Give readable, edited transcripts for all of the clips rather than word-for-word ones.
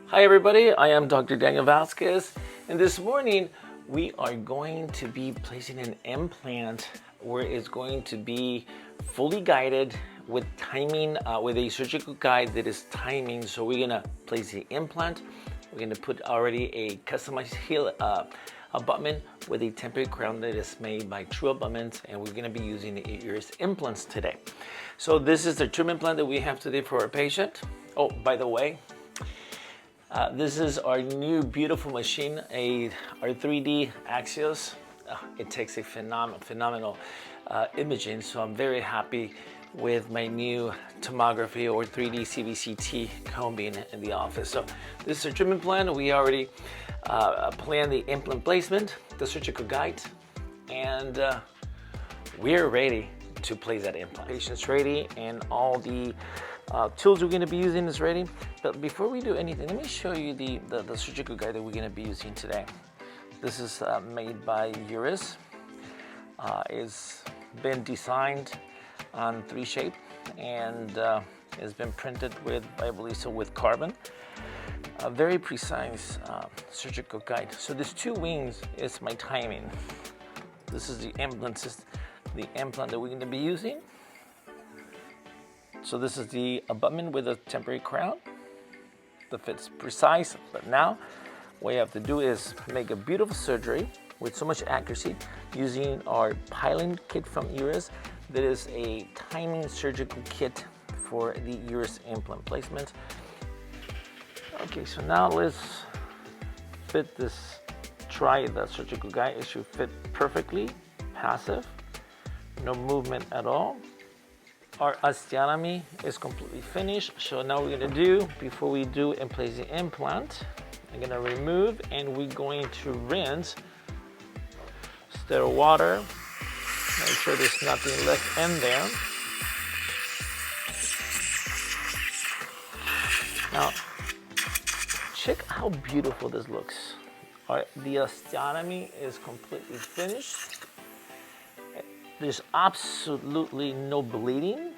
Hi everybody, I am Dr. Daniel Vasquez, and this morning we are going to be placing an implant where it's going to be fully guided with timing, with a surgical guide that is timing. So we're gonna place the implant. We're gonna put already a customized heel abutment with a temporary crown that is made by True Abutments, and we're gonna be using the 8-years implants today. So this is the treatment plan that we have today for our patient. Oh, by the way, this is our new beautiful machine, our 3D Axios. It takes a phenomenal imaging, so I'm very happy with my new tomography or 3D CBCT combing in the office. So this is our treatment plan. We already planned the implant placement, the surgical guide, and we're ready to place that implant. Patient's ready, and all the tools we're going to be using is ready. But before we do anything, let me show you the surgical guide that we're going to be using today. This is made by Uris. It's been designed on 3Shape, and it's been printed with, I believe so, with carbon. A very precise surgical guide. So there's 2 wings is my timing. This is the implant that we're going to be using. So this is the abutment with a temporary crown. The fit's precise, but now what you have to do is make a beautiful surgery with so much accuracy using our piling kit from Uris. That is a timing surgical kit for the Uris implant placement. Okay, so now let's fit this, try the surgical guide. It should fit perfectly, passive, no movement at all. Our osteotomy is completely finished. So now we're gonna do, before we do and place the implant, I'm gonna remove and we're going to rinse. Stir water, make sure there's nothing left in there. Now, check how beautiful this looks. The osteotomy is completely finished. There's absolutely no bleeding.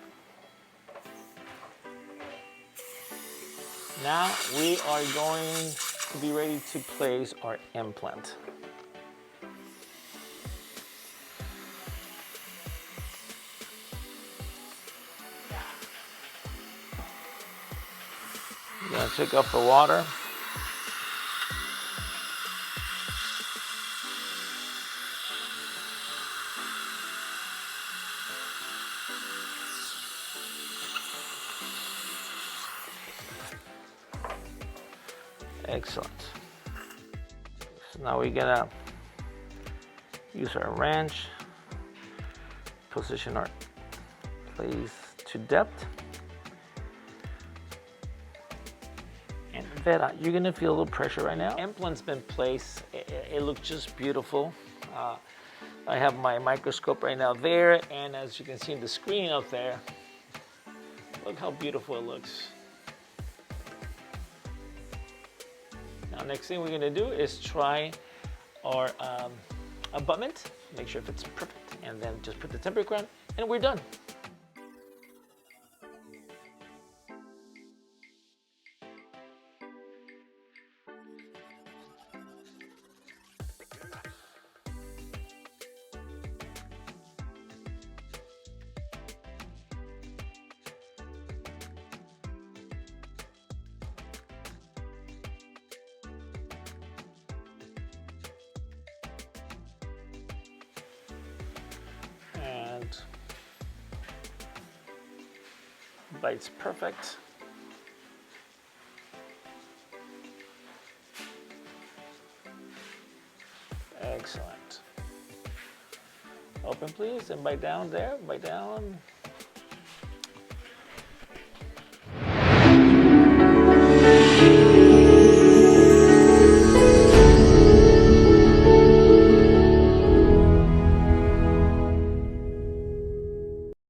Now we are going to be ready to place our implant. I'm gonna take up the water. Excellent. So now we're gonna use our wrench, position our place to depth. And Vera, you're gonna feel a little pressure right now. Implant's been placed. It looks just beautiful. I have my microscope right now there, and as you can see in the screen up there, look how beautiful it looks. Now, next thing we're gonna do is try our abutment, make sure if it's perfect, and then just put the temporary crown, and we're done. And bite's perfect. Excellent. Open please, and bite down there, bite down.